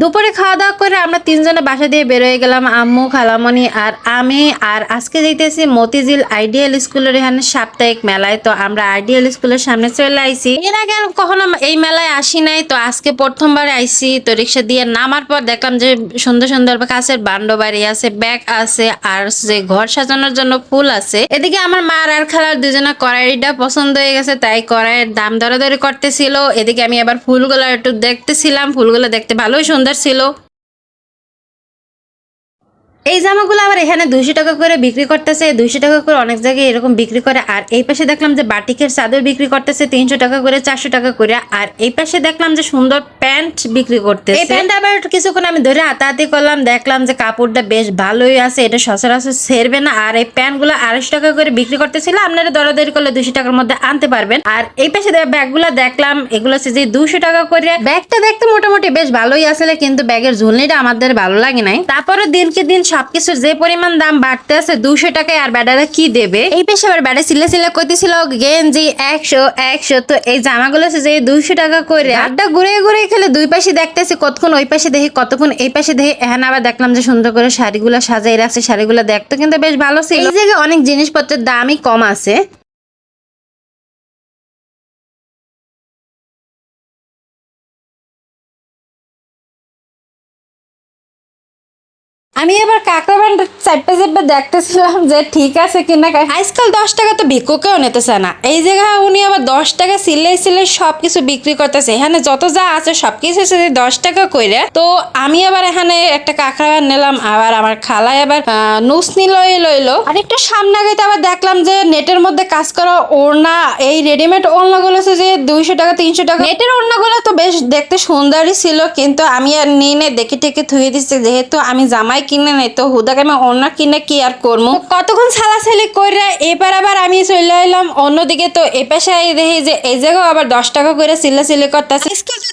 দুপুরে খাওয়া দাওয়া করে আমরা তিনজনে বাসা দিয়ে বের হয়ে গেলাম, আম্মু, খালামণি আর আমি। আর আজকে যাইতেছি মতিঝিল আইডিয়াল স্কুলের এখানে সাপ্তাহিক মেলায়। তো আমরা আইডিয়াল স্কুলের সামনে চলে আইছি। এর আগে আর কখনো এই মেলায় আসি নাই, তো আজকে প্রথমবার আইছি। তো রিক্সা দিয়ে নামার পর দেখলাম যে সুন্দর সুন্দর কাছের বান্ড বাড়ি আছে, ব্যাগ আছে, আর যে ঘর সাজানোর জন্য ফুল আছে। এদিকে আমার মার আর খালার দুজনের কড়াইটা পছন্দ হয়ে গেছে, তাই কড়াইয়ের দাম দরাদরি করতেছিল। এদিকে আমি আবার ফুলগুলো একটু দেখতেছিলাম, ফুলগুলো দেখতে ভালোই সুন্দর ছিল। এই জামাগুলো আবার এখানে 200 টাকা করে বিক্রি করতেছে, 200 টাকা করে অনেক জায়গায় এরকম বিক্রি করে। আর এই পাশে দেখলাম যে বাটিকের চাদর বিক্রি করতেছে 300 টাকা করে, 400 টাকা করে। আর এই পাশে দেখলাম যে সুন্দর প্যান্ট বিক্রি করতেছে। এই প্যান্ট আবার কিছুক্ষণ আমি ধরে হাতাহাতি করলাম, দেখলাম যে কাপড়টা বেশ ভালোই আছে, এটা সচরাচর ছেড়বে না। আর এই প্যান্ট গুলো 250 টাকা করে বিক্রি করতেছিল, আপনারা দরাদরি করলে 200 টাকার মধ্যে আনতে পারবেন। আর এই পাশে ব্যাগ গুলা দেখলাম, এগুলো হচ্ছে যে 200 টাকা করে। ব্যাগটা দেখতে মোটামুটি বেশ ভালোই আসলে, কিন্তু ব্যাগের ঝুলনিটা আমাদের ভালো লাগে নাই। তারপরে দিনকে দিন সবকিছুর যে পরিমাণ দাম বাড়তে আছে, 200 টাকায় আর বেডারা কি দেবে। এই পেশে আবার বেডা সিলে সিলে কইতেছিল গেঞ্জি 100 তো এই জামাগুলো আছে যে 200 টাকা করে। আড্ডা ঘুরে ঘুরে খেলে দুই পাশে দেখতেছি, কতক্ষণ ওই পাশে দেখি, কতক্ষণ এই পাশে দেখি। এখানে আবার দেখলাম যে সুন্দর করে শাড়িগুলো সাজাই রাখছে, শাড়িগুলো দেখতে কিন্তু বেশ ভালো ছিল। এই জায়গায় অনেক জিনিসপত্রের দামই কম আছে। আমি এবার কাঁকড়া ব্যান্ড চারটে চারটে দেখতেছিলাম যে ঠিক আছে কিনা। আজকাল 10 টাকা তো ভিক্ষুকেও নিতেছে না, এই জায়গায় উনি আবার 10 টাকা সিলাই সিলাই সবকিছু বিক্রি করতেছে। এখানে যত যা আছে সবকিছু 10 টাকা করে। তো আমি আবার এখানে একটা কাঁকড়া ব্যান্ড নিলাম, আবার আমার খালায় আবার নুসনি লইলো। আর একটু সামনে গেতে আবার দেখলাম যে নেটের মধ্যে কাজ করা ওড়না, এই রেডিমেড ওড়নাগুলো আছে যে 200 টাকা 300 টাকা। নেটের ওড়নাগুলো তো বেশ দেখতে সুন্দরই ছিল, কিন্তু আমি আর নিয়ে দেখে টেকে থুয়ে দিচ্ছি, যেহেতু আমি জামাই কিনে নাই, তো হুদাকে আমি অন্য কিনে কি আর করবো। কতক্ষণ ছালাছালি করে এবার আবার আমি চলে এলাম অন্যদিকে। তো এ পেশায় দেখি যে এই জায়গায় আবার 10 টাকা করে সিলাসিলি করতেছে।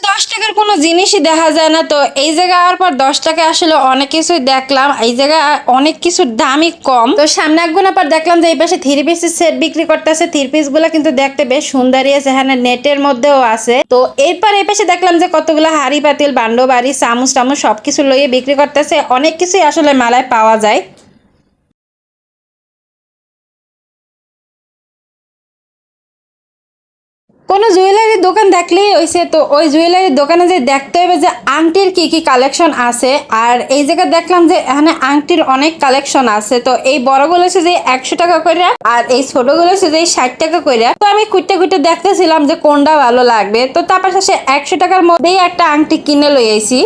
10 টাকার কোনো জিনিসই দেখা যায় না। তো এই জায়গায় আওয়ার পর 10 টাকা আসলে অনেক কিছুই দেখলাম, এই জায়গায় অনেক কিছুর দামই কম। তো সামনে একগুণ আবার দেখলাম যে এই পাশে 3 পিসের সেট বিক্রি করতেছে। 3 পিস গুলা কিন্তু দেখতে বেশ সুন্দরই আছে, এখানে নেটের মধ্যেও আছে। তো এরপর এই পাশে দেখলাম যে কতগুলো হাড়ি পাতিল, বান্ড বাড়ি, চামচ টামচ সবকিছু লইয়ে বিক্রি করতেছে। অনেক কিছুই আসলে মেলায় পাওয়া যায়। কোনো জুয়েলারির দোকান দেখলেই হইছে, তো ওই জুয়েলারির দোকানে যে দেখতে হবে যে আংটির কি কি কালেকশন আছে। আর এই জায়গায় দেখলাম যে এখানে আংটির অনেক কালেকশন আছে। তো এই বড়গুলো হচ্ছে যে 100 টাকা করে, আর এই ছোটগুলো হচ্ছে যে 60 টাকা করে। তো আমি খুঁটে খুঁটে দেখতেছিলাম যে কোনটা ভালো লাগবে। তো তারপর শেষে 100 টাকার মধ্যেই একটা আংটি কিনে লই আইছি।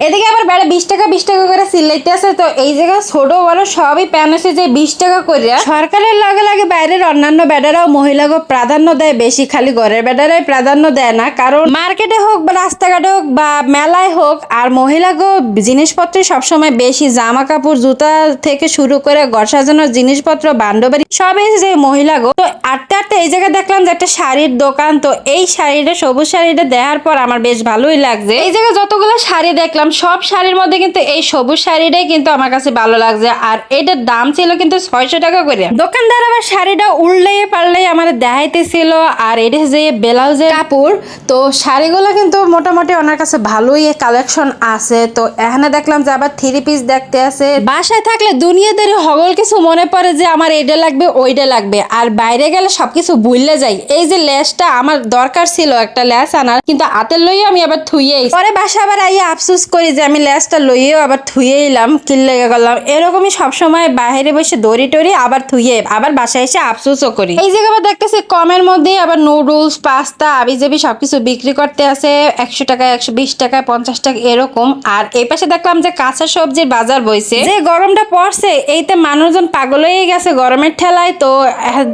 এদিকে আবার বেড়ে 20 টাকা করে সিলাইতে আছে। তো এই জায়গায় ছোট বড় সবই প্যান আছে যে 20 টাকা করে। সরকারের লগে লাগে বাইরের অন্যান্য বেডারাও মহিলাকে প্রাধান্য দেয় বেশি, খালি ঘরের বেডারাই প্রাধান্য দেয় না। কারণ মার্কেটে হোক বা রাস্তাঘাটে হোক বা মেলায় হোক, আর মহিলাকেও জিনিসপত্র সবসময় বেশি, জামা কাপড় জুতা থেকে শুরু করে ঘর সাজানোর জিনিসপত্র, বান্ডবাড়ি সবই যে মহিলাগো। তো আটতে আটতে এই জায়গায় দেখলাম যে একটা শাড়ির দোকান। তো এই শাড়িটা, সবুজ শাড়িটা দেখার পর আমার বেশ ভালোই লাগছে। এই জায়গায় যতগুলো শাড়ি দেখলাম সব শাড়ির মধ্যে কিন্তু এই সবুজ শাড়িটাই কিন্তু আমার কাছে ভালো লাগছে। আর এটার দাম ছিল কিন্তু 600 টাকা করে। দোকানদার আবার শাড়িটা উল্টাই পাল্লাই আমার দেখাইতেছিল। আর এটা যে ব্লাউজের কাপড়, তো শাড়িগুলো কিন্তু মোটামুটি ওনার কাছে ভালোই কালেকশন আছে। তো এখানে দেখলাম যে আবার 3 পিস দেখতে আছে। বাসায় থাকলে দুনিয়াদারি হগল কিছু মনে পড়ে যে আমার এটা লাগবে ওইটা লাগবে, আর বাইরে গেলে সবকিছু ভুললে যাই। এই যে লেসটা আমার দরকার ছিল একটা লেস আনার, কিন্তু হাতের লইয়ে আমি আবার থুয়ে পরে বাসা আবার আইয়া আফসোস করি যে আমি লেসটা লইয়েও আবার থুয়ে এলাম, কিল লেগে গেলাম। এরকমই সবসময় বাইরে বসে দড়ি টড়ি আবার থুয়ে আবার বাসায় এসে আফসোসও করি। এই জায়গায় আবার দেখতেছি কমের মধ্যে আবার নুডলস, পাস্তা, আবিজাবি সবকিছু বিক্রি করতে আছে 100 টাকা, 120 টাকা, 50 টাকা এরকম। আর এই পাশে দেখলাম যে কাঁচা সবজির বাজার বইছে। যে গরমটা পড়ছে এইতে মানুষজন পাগল হয়ে গেছে গরমের ঠেলায়। তো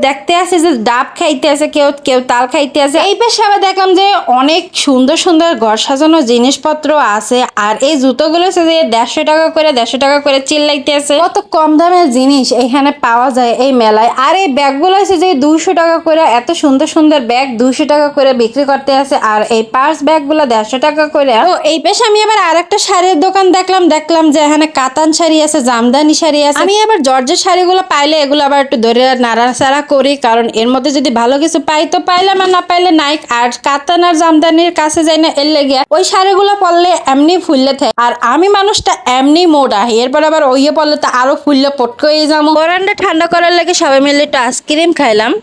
দেখতে আছে যে ডাব খাইতে আছে, কেউ কেউ তাল খাইতে আছে। এই পাশে আবার দেখলাম যে অনেক সুন্দর সুন্দর ঘর সাজানোর জিনিসপত্র আছে। আর আর এই জুতোগুলো হচ্ছে যে 150 টাকা করে চিল্লাইতে আছে। কত কম দামের জিনিস এখানে পাওয়া যায় এই মেলায়। আর এই ব্যাগগুলো হচ্ছে যে 200 টাকা করে, এত সুন্দর সুন্দর ব্যাগ 200 টাকা করে বিক্রি করতে আছে। আর এই পার্স ব্যাগগুলো 150 টাকা করে। তো এই পেশে আমি আবার আরেকটা শাড়ির দোকান দেখলাম যে এখানে কাতান শাড়ি আছে, জামদানি শাড়ি আছে। আমি আবার জর্জের শাড়িগুলো পাইলে এগুলো আবার একটু ধরে নাড়াচাড়া করি, কারণ এর মধ্যে যদি ভালো কিছু পাই তো পাইলাম, আর না পাইলে নাই। আর কাতান আর জামদানির কাছে যাই না, এর লেগে ওই শাড়িগুলো পরলে এমনি ফুললে থাকে। আর আমি মানুষটা এমনি মোটা, এরপর আবার ওইয়ে পরলে তো আরো ফুললে পটকে যাবো। গরমটা ঠান্ডা করার লাগে সবাই মিলে একটু আইসক্রিম খাইলাম।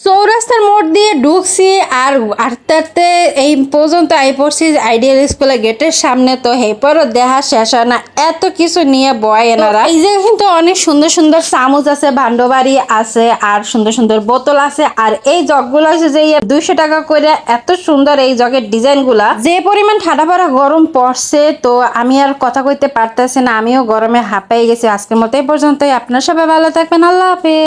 চৌরাস্তার মোড় দিয়ে ঢুকছি আর আস্তে আস্তে এই পর্যন্ত আই পড়ছি আইডিয়াল স্কুলের গেটের সামনে। তো এরপরও দেখা শেষ হয় না, এত কিছু নিয়ে বয় এনারা। এই জায়গায় কিন্তু অনেক সুন্দর সুন্দর চামচ আছে, ভান্ডবাড়ি আছে, আর সুন্দর সুন্দর বোতল আছে। আর এই জগগুলো আছে যে 200 টাকা করে। এত সুন্দর এই জগের ডিজাইন গুলা, যে পরিমাণ ঠাডা পাড়া গরম পড়ছে তো আমি আর কথা কইতে পারতেছি না, আমিও গরমে হাঁপাই গেছি। আজকের মতো এই পর্যন্তই, আপনার সবাই ভালো থাকবেন, আল্লাহ হাফেজ।